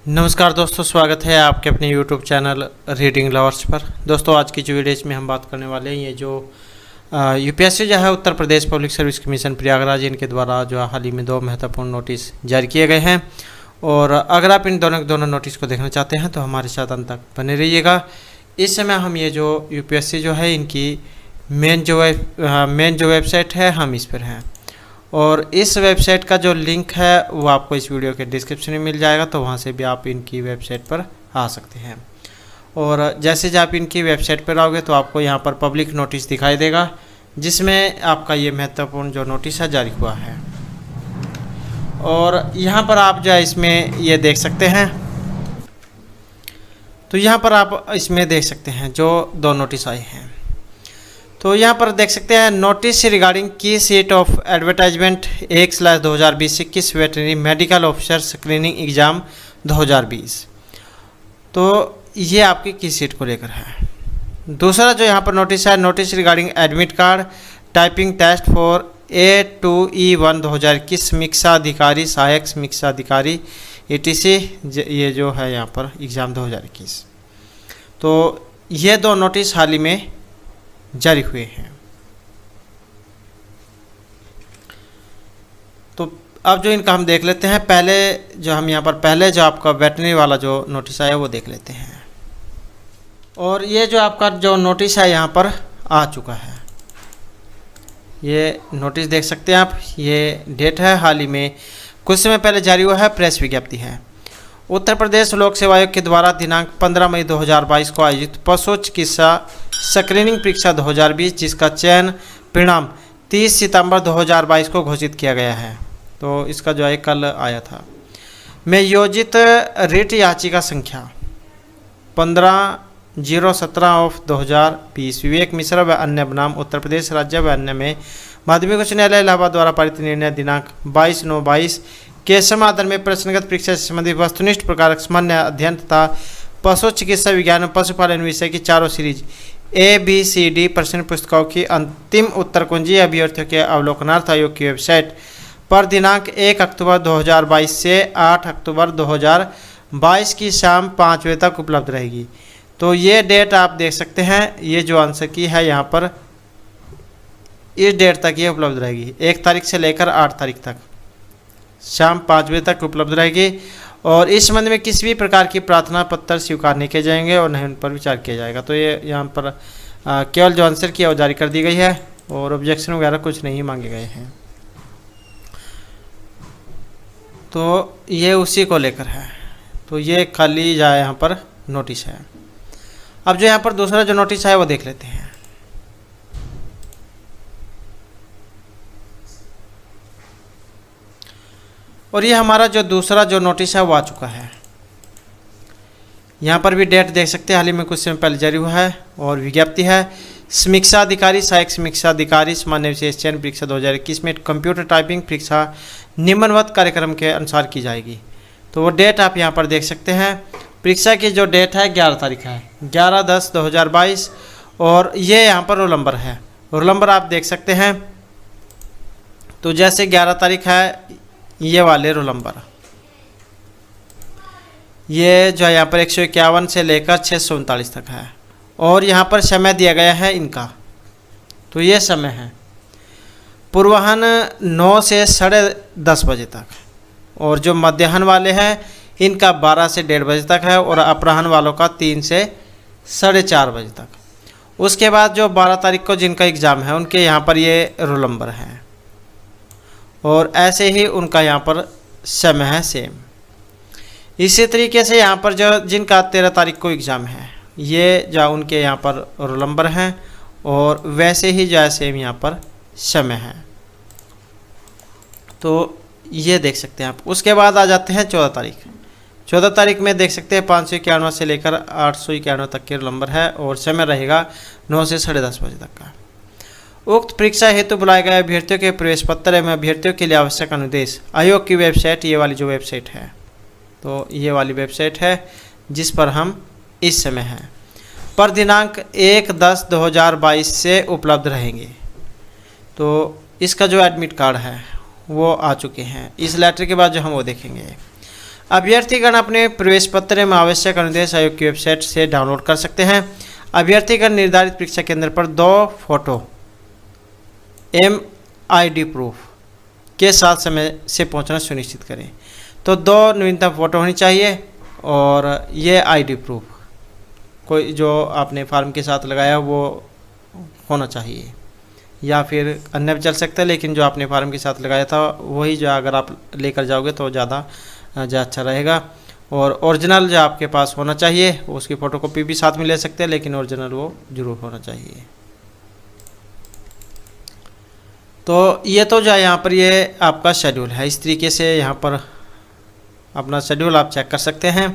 नमस्कार दोस्तों, स्वागत है आपके अपने YouTube चैनल रीडिंग लवर्स पर। दोस्तों आज की जो वीडियो में हम बात करने वाले हैं, ये जो यूपीएससी जो है Uttar Pradesh public service commission Prayagraj, इनके द्वारा जो हाल ही में 2 महत्वपूर्ण नोटिस जारी किए गए हैं। और अगर आप इन दोनों नोटिस को देखना चाहते हैं तो हमारे साथ अंत तक बने रहिएगा। इस समय हम ये जो यूपीएससी जो है इनकी मेन जो वेबसाइट है, हम इस पर हैं और इस वेबसाइट का जो लिंक है वो आपको इस वीडियो के डिस्क्रिप्शन में मिल जाएगा, तो वहाँ से भी आप इनकी वेबसाइट पर आ सकते हैं। और जैसे जब आप इनकी वेबसाइट पर आओगे तो आपको यहाँ पर पब्लिक नोटिस दिखाई देगा, जिसमें आपका ये महत्वपूर्ण जो नोटिस है जारी हुआ है। और यहाँ पर आप जो है इसमें ये देख सकते हैं, तो यहाँ पर आप इसमें देख सकते हैं जो 2 नोटिस आए हैं। तो यहाँ पर देख सकते हैं नोटिस रिगार्डिंग की seat of advertisement 1/2020-21 veterinary medical officer screening exam 2020। तो ये आपकी की सीट को लेकर है। दूसरा जो यहाँ पर नोटिस है, notice regarding admit card typing test for A2E1 2021 समीक्षा अधिकारी सहायक समीक्षा अधिकारी ETC, ये जो है यहाँ पर एग्ज़ाम 2021। तो ये 2 नोटिस हाल ही में जारी हुए हैं। तो अब जो इनका हम देख लेते हैं, पहले जो हम यहाँ पर पहले जो आपका वेटरनरी वाला जो नोटिस आया वो देख लेते हैं। और ये जो आपका जो नोटिस है यहाँ पर आ चुका है, ये नोटिस देख सकते हैं आप। ये डेट है हाल ही में कुछ समय पहले जारी हुआ है, प्रेस विज्ञप्ति है। उत्तर प्रदेश लोक सेवा आयोग के द्वारा दिनांक 15 मई 2022 को आयोजित पशु चिकित्सा स्क्रीनिंग परीक्षा 2020, जिसका चयन परिणाम 30 सितंबर 2022 को घोषित किया गया है। तो इसका जो है कल आया था। में योजित रिट याचिका संख्या 15/017 ऑफ 2020 विवेक मिश्रा व अन्य बनाम उत्तर प्रदेश राज्य व अन्य में माध्यमिक उच्च न्यायालय इलाहाबाद द्वारा पारित निर्णय दिनांक 22/9/22 के समाधान में प्रश्नगत परीक्षा से संबंधित वस्तुनिष्ठ प्रकार सामान्य अध्ययन तथा पशु चिकित्सा विज्ञान और पशुपालन विषय की 4 सीरीज ABCD प्रश्न पुस्तिकाओं की अंतिम उत्तर कुंजी अभ्यर्थियों के अवलोकनार्थ आयोग की वेबसाइट पर दिनांक 1 अक्टूबर 2022 से 8 अक्टूबर 2022 की शाम 5 बजे तक उपलब्ध रहेगी। तो ये डेट आप देख सकते हैं, ये जो आंसर की है यहाँ पर इस डेट तक ये उपलब्ध रहेगी। 1 तारीख से लेकर 8 तारीख तक शाम 5 बजे तक उपलब्ध रहेगी। और इस संबंध में किसी भी प्रकार की प्रार्थना पत्र स्वीकार नहीं किए जाएंगे और नहीं उन पर विचार किया जाएगा। तो ये यहाँ पर केवल जो आंसर की है वो जारी कर दी गई है और ऑब्जेक्शन वगैरह कुछ नहीं मांगे गए हैं। तो ये उसी को लेकर है। तो ये खाली जाए यहाँ पर नोटिस है। अब जो यहाँ पर दूसरा जो नोटिस है वो देख लेते हैं। और ये हमारा जो दूसरा जो नोटिस है वो आ चुका है। यहाँ पर भी डेट देख सकते हैं, हाल ही में कुछ समय पहले जारी हुआ है। और विज्ञप्ति है, समीक्षा अधिकारी सहायक समीक्षा अधिकारी सामान्य विशेष चयन परीक्षा 2021 में कंप्यूटर टाइपिंग परीक्षा निम्नवत कार्यक्रम के अनुसार की जाएगी। तो वो डेट आप यहाँ पर देख सकते हैं। परीक्षा की जो डेट है 11 तारीख है, 11/10/2022। और ये यहाँ पर रोल नंबर है, रोल नंबर आप देख सकते हैं। तो जैसे 11 तारीख है, ये वाले रोल नंबर, ये जो है यहाँ पर 151 से लेकर 639 तक है। और यहाँ पर समय दिया गया है इनका। तो ये समय है पूर्वाह्न 9 से 10:30 बजे तक। और जो मध्याह्न वाले हैं इनका 12 से 1:30 बजे तक है। और अपराह्न वालों का 3 से 4:30 बजे तक। उसके बाद जो 12 तारीख को जिनका एग्ज़ाम है उनके यहाँ पर ये रोल नंबर है और ऐसे ही उनका यहाँ पर समय है सेम। इसी तरीके से यहाँ पर जो जिनका 13 तारीख को एग्ज़ाम है, ये जो उनके यहाँ पर रोल नंबर हैं और वैसे ही जो है सेम यहाँ पर समय है। तो ये देख सकते हैं आप। उसके बाद आ जाते हैं 14 तारीख। 14 तारीख में देख सकते हैं 591 से लेकर 891 तक के रोल नंबर है और समय रहेगा 9 से 10:30 बजे तक का। उक्त परीक्षा हेतु बुलाए गए अभ्यर्थियों के प्रवेश पत्र एवं अभ्यर्थियों के लिए आवश्यक अनुदेश आयोग की वेबसाइट, ये वाली जो वेबसाइट है, तो ये वाली वेबसाइट है जिस पर हम इस समय हैं, पर दिनांक 1/10/2022 से उपलब्ध रहेंगे। तो इसका जो एडमिट कार्ड है वो आ चुके हैं। इस लेटर के बाद जो हम वो देखेंगे। अभ्यर्थीगण अपने प्रवेश पत्र में आवश्यक अनुदेश आयोग की वेबसाइट से डाउनलोड कर सकते हैं। अभ्यर्थीगण निर्धारित परीक्षा केंद्र पर 2 फोटो MID प्रूफ के साथ समय से पहुंचना सुनिश्चित करें। तो 2 नवीनतम फ़ोटो होनी चाहिए और ये ID प्रूफ कोई जो आपने फॉर्म के साथ लगाया वो होना चाहिए, या फिर अन्य भी चल सकता है, लेकिन जो आपने फॉर्म के साथ लगाया था वही जो अगर आप लेकर जाओगे तो ज़्यादा अच्छा रहेगा। और ओरिजिनल जो आपके पास होना चाहिए, उसकी फ़ोटोकॉपी भी साथ में ले सकते हैं, लेकिन ओरिजिनल वो ज़रूर होना चाहिए। तो ये तो जो है यहाँ पर ये आपका शेड्यूल है, इस तरीके से यहाँ पर अपना शेड्यूल आप चेक कर सकते हैं।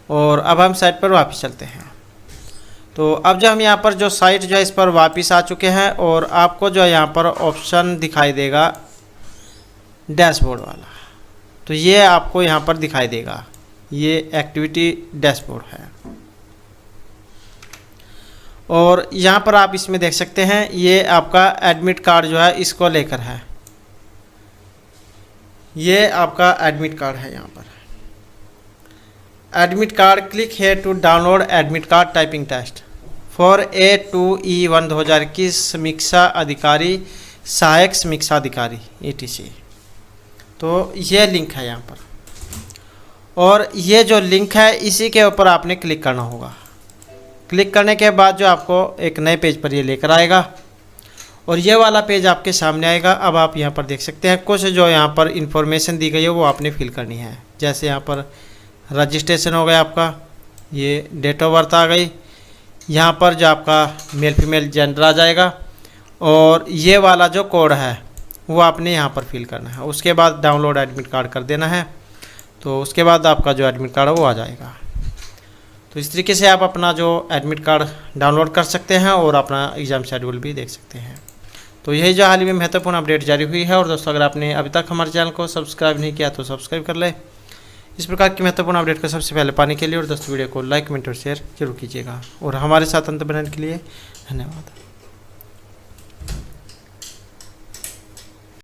और अब हम साइट पर वापस चलते हैं। तो अब जो हम यहाँ पर जो साइट जो है इस पर वापस आ चुके हैं और आपको जो है यहाँ पर ऑप्शन दिखाई देगा डैशबोर्ड वाला। तो ये आपको यहाँ पर दिखाई देगा, ये एक्टिविटी डैशबोर्ड है। और यहाँ पर आप इसमें देख सकते हैं ये आपका एडमिट कार्ड जो है इसको लेकर है, ये आपका एडमिट कार्ड है। यहाँ पर admit card, click here to download admit card typing test for A2E1 2021 समीक्षा अधिकारी, सहायक समीक्षा अधिकारी ETC। तो ये लिंक है यहाँ पर, और ये जो लिंक है इसी के ऊपर आपने क्लिक करना होगा। क्लिक करने के बाद जो आपको एक नए पेज पर ये लेकर आएगा और ये वाला पेज आपके सामने आएगा। अब आप यहाँ पर देख सकते हैं कुछ जो यहाँ पर इंफॉर्मेशन दी गई है वो आपने फिल करनी है। जैसे यहाँ पर रजिस्ट्रेशन हो गया आपका, ये डेट ऑफ बर्थ आ गई, यहाँ पर जो आपका मेल फीमेल जेंडर आ जाएगा, और ये वाला जो कोड है वो आपने यहाँ पर फिल करना है। उसके बाद डाउनलोड एडमिट कार्ड कर देना है। तो उसके बाद आपका जो एडमिट कार्ड है वो आ जाएगा। तो इस तरीके से आप अपना जो एडमिट कार्ड डाउनलोड कर सकते हैं और अपना एग्ज़ाम शेड्यूल भी देख सकते हैं। तो यही जो हाल ही में महत्वपूर्ण अपडेट जारी हुई है। और दोस्तों अगर आपने अभी तक हमारे चैनल को सब्सक्राइब नहीं किया तो सब्सक्राइब कर ले इस प्रकार की महत्वपूर्ण अपडेट को सबसे पहले पाने के लिए। और दोस्तों वीडियो को लाइक, कमेंट और शेयर जरूर कीजिएगा। और हमारे साथ अंत बनाने के लिए धन्यवाद।